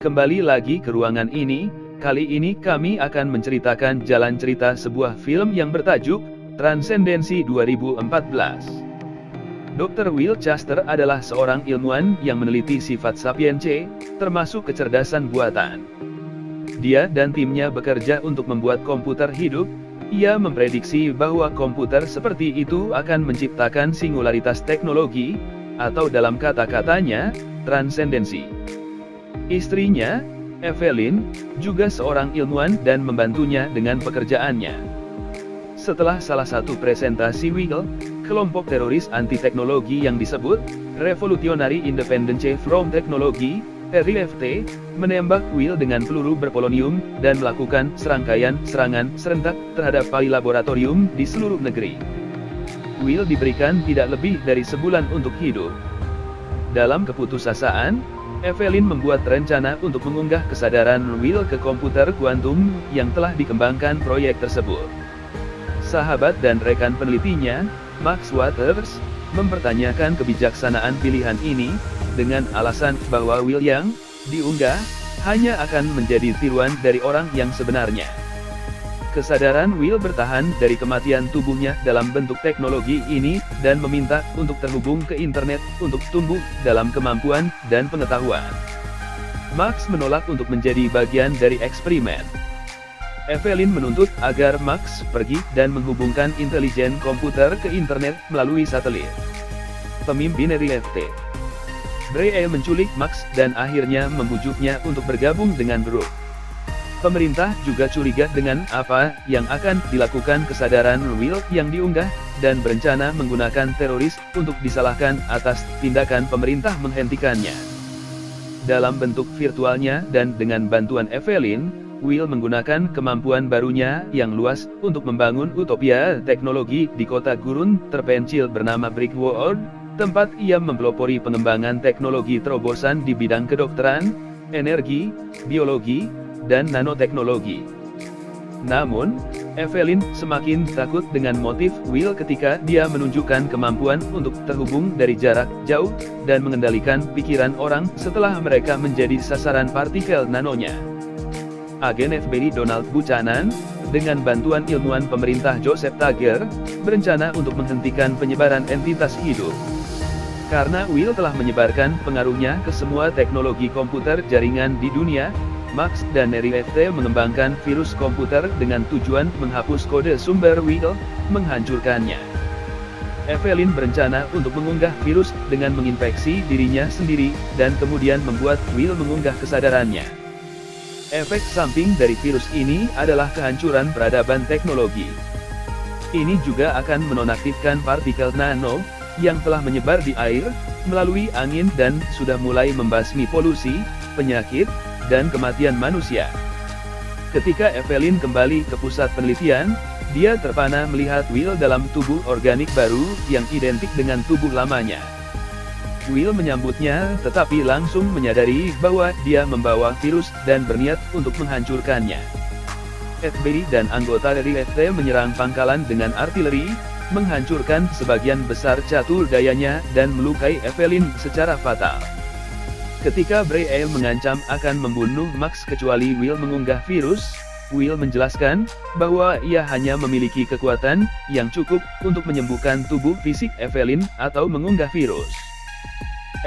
Kembali lagi ke ruangan ini, kali ini kami akan menceritakan jalan cerita sebuah film yang bertajuk Transcendency 2014. Dr. Will Chester adalah seorang ilmuwan yang meneliti sifat sapiens C, termasuk kecerdasan buatan. Dia dan timnya bekerja untuk membuat komputer hidup. Ia memprediksi bahwa komputer seperti itu akan menciptakan singularitas teknologi, atau dalam kata-katanya, transendensi. Istrinya, Evelyn, juga seorang ilmuwan dan membantunya dengan pekerjaannya. Setelah salah satu presentasi Will, kelompok teroris anti-teknologi yang disebut Revolutionary Independence from Technology, RIFT, menembak Will dengan peluru berpolonium dan melakukan serangkaian serangan serentak terhadap pali laboratorium di seluruh negeri. Will diberikan tidak lebih dari sebulan untuk hidup. Dalam keputusasaan, Evelyn membuat rencana untuk mengunggah kesadaran Will ke komputer kuantum yang telah dikembangkan proyek tersebut. Sahabat dan rekan penelitinya, Max Waters, mempertanyakan kebijaksanaan pilihan ini, dengan alasan bahwa Will yang diunggah hanya akan menjadi tiruan dari orang yang sebenarnya. Kesadaran Will bertahan dari kematian tubuhnya dalam bentuk teknologi ini, dan meminta untuk terhubung ke internet untuk tumbuh dalam kemampuan dan pengetahuan. Max menolak untuk menjadi bagian dari eksperimen. Evelyn menuntut agar Max pergi dan menghubungkan intelijen komputer ke internet melalui satelit. Pemimpin RIFT, Bray menculik Max dan akhirnya membujuknya untuk bergabung dengan grup. Pemerintah juga curiga dengan apa yang akan dilakukan kesadaran Will yang diunggah, dan berencana menggunakan teroris untuk disalahkan atas tindakan pemerintah menghentikannya. Dalam bentuk virtualnya dan dengan bantuan Evelyn, Will menggunakan kemampuan barunya yang luas untuk membangun utopia teknologi di kota gurun terpencil bernama Brickworld, tempat ia mempelopori pengembangan teknologi terobosan di bidang kedokteran, energi, biologi, dan nanoteknologi. Namun, Evelyn semakin takut dengan motif Will ketika dia menunjukkan kemampuan untuk terhubung dari jarak jauh, dan mengendalikan pikiran orang setelah mereka menjadi sasaran partikel nanonya. Agen FBI Donald Buchanan, dengan bantuan ilmuwan pemerintah Joseph Tager, berencana untuk menghentikan penyebaran entitas hidup. Karena Will telah menyebarkan pengaruhnya ke semua teknologi komputer jaringan di dunia, Max dan RIFT mengembangkan virus komputer dengan tujuan menghapus kode sumber Will, menghancurkannya. Evelyn berencana untuk mengunggah virus dengan menginfeksi dirinya sendiri, dan kemudian membuat Will mengunggah kesadarannya. Efek samping dari virus ini adalah kehancuran peradaban teknologi. Ini juga akan menonaktifkan partikel nano, yang telah menyebar di air, melalui angin dan sudah mulai membasmi polusi, penyakit, dan kematian manusia. Ketika Evelyn kembali ke pusat penelitian, dia terpana melihat Will dalam tubuh organik baru yang identik dengan tubuh lamanya. Will menyambutnya, tetapi langsung menyadari bahwa dia membawa virus dan berniat untuk menghancurkannya. FBI dan anggota RIFT menyerang pangkalan dengan artileri, menghancurkan sebagian besar catur dayanya dan melukai Evelyn secara fatal. Ketika Bray mengancam akan membunuh Max kecuali Will mengunggah virus, Will menjelaskan bahwa ia hanya memiliki kekuatan yang cukup untuk menyembuhkan tubuh fisik Evelyn atau mengunggah virus.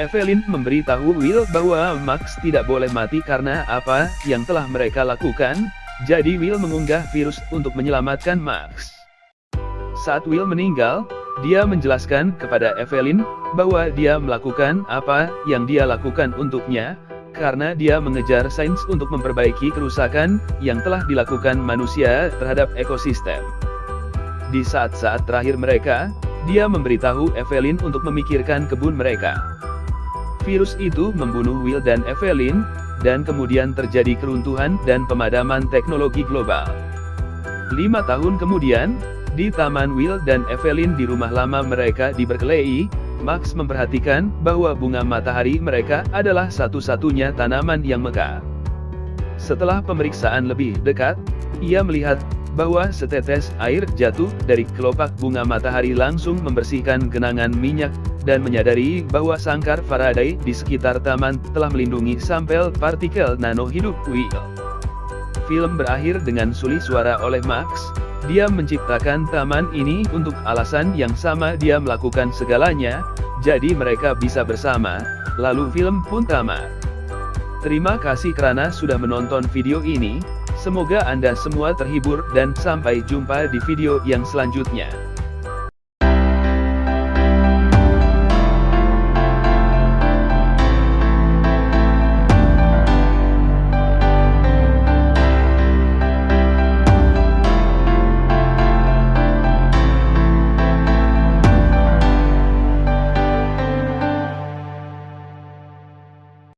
Evelyn memberitahu Will bahwa Max tidak boleh mati karena apa yang telah mereka lakukan, jadi Will mengunggah virus untuk menyelamatkan Max. Saat Will meninggal, dia menjelaskan kepada Evelyn bahwa dia melakukan apa yang dia lakukan untuknya, karena dia mengejar sains untuk memperbaiki kerusakan yang telah dilakukan manusia terhadap ekosistem. Di saat-saat terakhir mereka, dia memberitahu Evelyn untuk memikirkan kebun mereka. Virus itu membunuh Will dan Evelyn, dan kemudian terjadi keruntuhan dan pemadaman teknologi global. 5 tahun kemudian, di taman Will dan Evelyn di rumah lama mereka di Berkeley, Max memperhatikan bahwa bunga matahari mereka adalah satu-satunya tanaman yang mekar. Setelah pemeriksaan lebih dekat, ia melihat bahwa setetes air jatuh dari kelopak bunga matahari langsung membersihkan genangan minyak dan menyadari bahwa sangkar Faraday di sekitar taman telah melindungi sampel partikel nano hidup Will. Film berakhir dengan sulih suara oleh Max. Dia menciptakan taman ini untuk alasan yang sama, dia melakukan segalanya, jadi mereka bisa bersama, lalu film pun tamat. Terima kasih karena sudah menonton video ini, semoga Anda semua terhibur dan sampai jumpa di video yang selanjutnya.